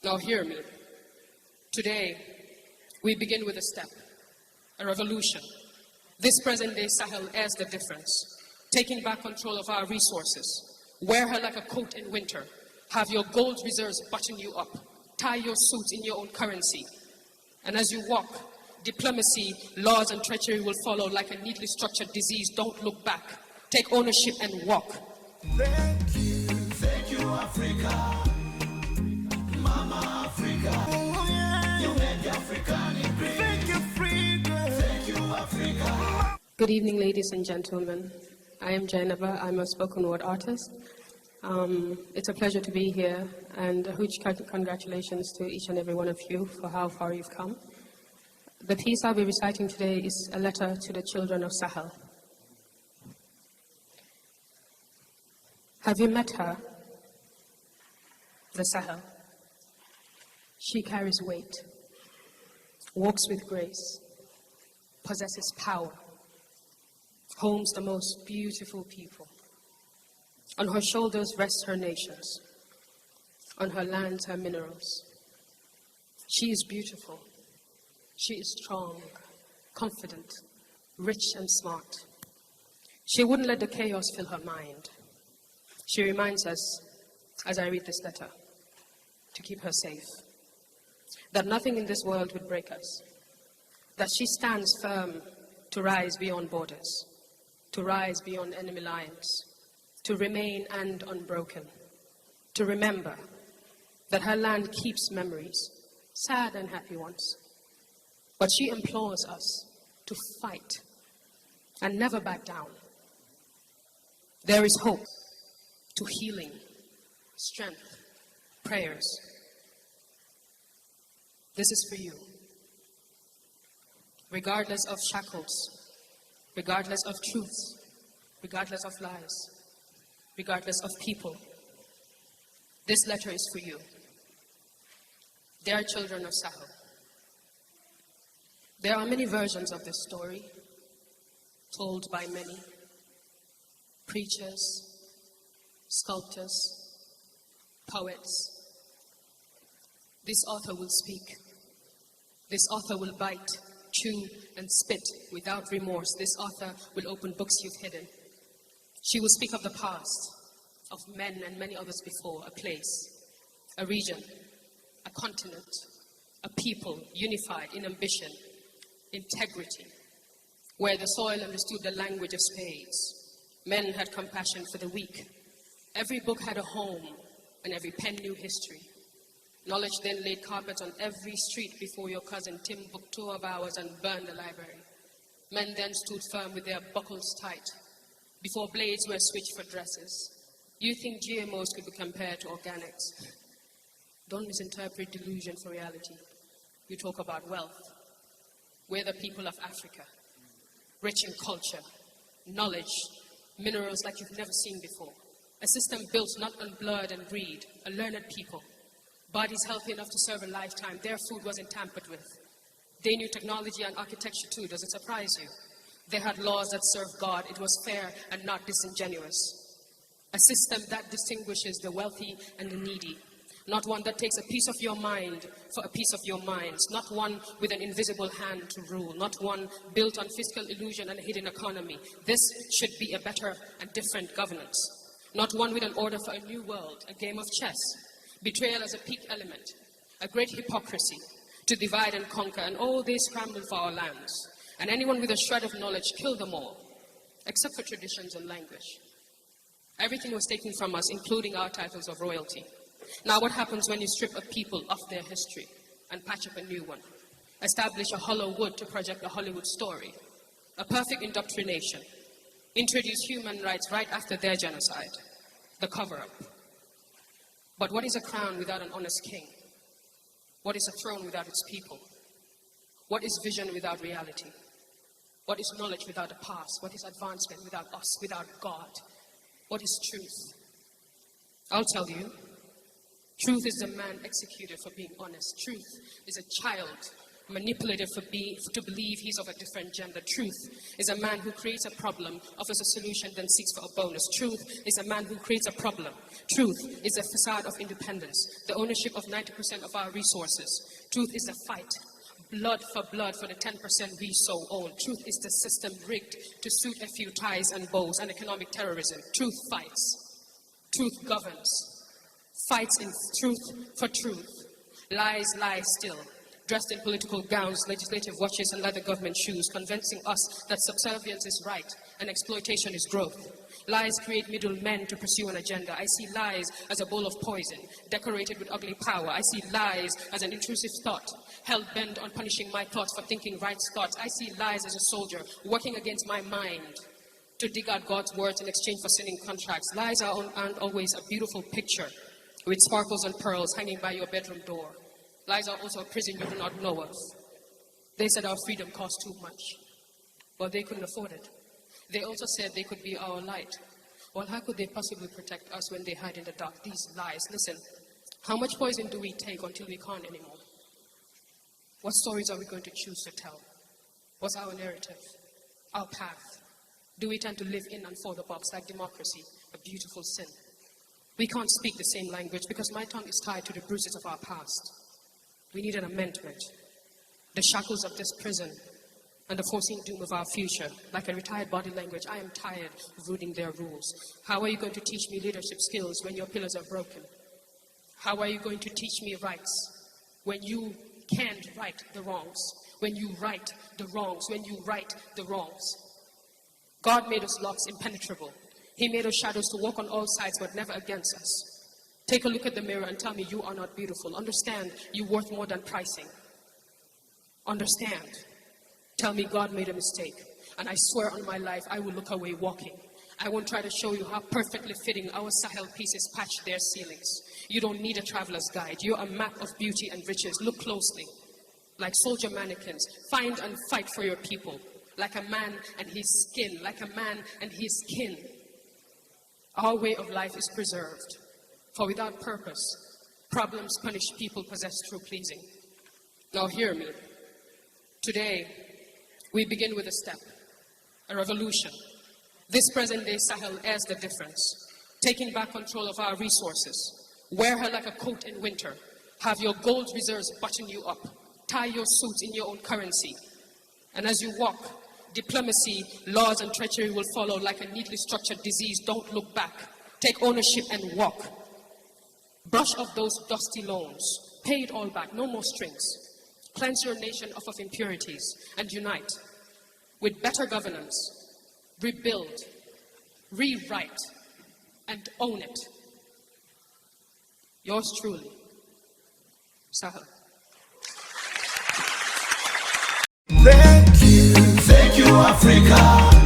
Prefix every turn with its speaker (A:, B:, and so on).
A: Now hear me. Today, we begin with a step, a revolution. This present-day Sahel is the difference. Taking back control of our resources. Wear her like a coat in winter. Have your gold reserves button you up. Tie your suits in your own currency. And as you walk, diplomacy, laws, and treachery will follow like a neatly structured disease. Don't look back. Take ownership and walk.
B: Thank you, Africa. Mama Africa. Oh, yeah. You make African great. Thank you, Africa. Thank you, Africa.
A: Good evening, ladies and gentlemen. I am Jainaba. I'm a spoken word artist. It's a pleasure to be here, and a huge congratulations to each and every one of you for how far you've come. The piece I'll be reciting today is a letter to the children of Sahel. Have you met her? The Sahel. She carries weight, walks with grace, possesses power, homes the most beautiful people. On her shoulders rest her nations, on her lands her minerals. She is beautiful, she is strong, confident, rich and smart. She wouldn't let the chaos fill her mind. She reminds us, as I read this letter, to keep her safe, that nothing in this world would break us, that she stands firm to rise beyond borders, to rise beyond enemy lines, to remain and unbroken, to remember that her land keeps memories, sad and happy ones. But she implores us to fight and never back down. There is hope to healing, strength, prayers. This is for you. Regardless of shackles, regardless of truths, regardless of lies, regardless of people, this letter is for you. They are children of Sahel. There are many versions of this story, told by many preachers, sculptors, poets. This author will speak. This author will bite, chew, and spit without remorse. This author will open books you've hidden. She will speak of the past, of men and many others before, a place, a region, a continent, a people unified in ambition, integrity, where the soil understood the language of spades. Men had compassion for the weak. Every book had a home, and every pen knew history. Knowledge then laid carpets on every street before your cousin Timbuktu of ours and burned the library. Men then stood firm with their buckles tight, before blades were switched for dresses. You think GMOs could be compared to organics? Don't misinterpret delusion for reality. You talk about wealth. We're the people of Africa, rich in culture, knowledge, minerals like you've never seen before. A system built not on blood and greed, a learned people. Bodies healthy enough to serve a lifetime. Their food wasn't tampered with. They knew technology and architecture too. Does it surprise you? They had laws that served God. It was fair and not disingenuous. A system that distinguishes the wealthy and the needy. Not one that takes a piece of your mind for a piece of your minds. Not one with an invisible hand to rule. Not one built on fiscal illusion and a hidden economy. This should be a better and different governance. Not one with an order for a new world, a game of chess. Betrayal as a peak element, a great hypocrisy to divide and conquer, and all they scramble for our lands. And anyone with a shred of knowledge, kill them all, except for traditions and language. Everything was taken from us, including our titles of royalty. Now what happens when you strip a people of their history and patch up a new one? Establish a hollow wood to project a Hollywood story, a perfect indoctrination. Introduce human rights right after their genocide, the cover-up. But what is a crown without an honest king? What is a throne without its people? What is vision without reality? What is knowledge without a past? What is advancement without us, without God? What is truth? I'll tell you. Truth is the man executed for being honest. Truth is a child manipulative to believe he's of a different gender. Truth is a man who creates a problem, offers a solution, then seeks for a bonus. Truth is a man who creates a problem. Truth is a facade of independence, the ownership of 90% of our resources. Truth is the fight, blood for the 10% we so own. Truth is the system rigged to suit a few ties and bows and economic terrorism. Truth fights. Truth governs. Fights in truth for truth. Lies lie still. Dressed in political gowns, legislative watches, and leather government shoes, convincing us that subservience is right and exploitation is growth. Lies create middlemen to pursue an agenda. I see lies as a bowl of poison, decorated with ugly power. I see lies as an intrusive thought, hell-bent on punishing my thoughts for thinking right thoughts. I see lies as a soldier, working against my mind to dig out God's words in exchange for sinning contracts. Lies aren't always a beautiful picture with sparkles and pearls hanging by your bedroom door. Lies are also a prison you do not know of. They said our freedom cost too much, but they couldn't afford it. They also said they could be our light. Well, how could they possibly protect us when they hide in the dark? These lies. Listen, how much poison do we take until we can't anymore? What stories are we going to choose to tell? What's our narrative? Our path? Do we tend to live in and for the box like democracy, a beautiful sin? We can't speak the same language because my tongue is tied to the bruises of our past. We need an amendment. The shackles of this prison and the foreseen doom of our future. Like a retired body language, I am tired of reading their rules. How are you going to teach me leadership skills when your pillars are broken? How are you going to teach me rights when you can't right the wrongs? When you right the wrongs? When you right the wrongs? God made us locks impenetrable. He made us shadows to walk on all sides but never against us. Take a look at the mirror and tell me you are not beautiful. Understand you're worth more than pricing. Understand. Tell me God made a mistake. And I swear on my life I will look away walking. I won't try to show you how perfectly fitting our Sahel pieces patch their ceilings. You don't need a traveler's guide. You're a map of beauty and riches. Look closely. Like soldier mannequins, find and fight for your people. Like a man and his skin. Like a man and his kin. Our way of life is preserved. For without purpose, problems punish people possessed through pleasing. Now hear me. Today, we begin with a step, a revolution. This present-day Sahel airs the difference, taking back control of our resources. Wear her like a coat in winter. Have your gold reserves button you up. Tie your suits in your own currency. And as you walk, diplomacy, laws, and treachery will follow like a neatly structured disease. Don't look back. Take ownership and walk. Brush off those dusty loans. Pay it all back. No more strings. Cleanse your nation off of impurities and unite with better governance. Rebuild, rewrite, and own it. Yours truly, Sahel.
B: Thank you, Africa.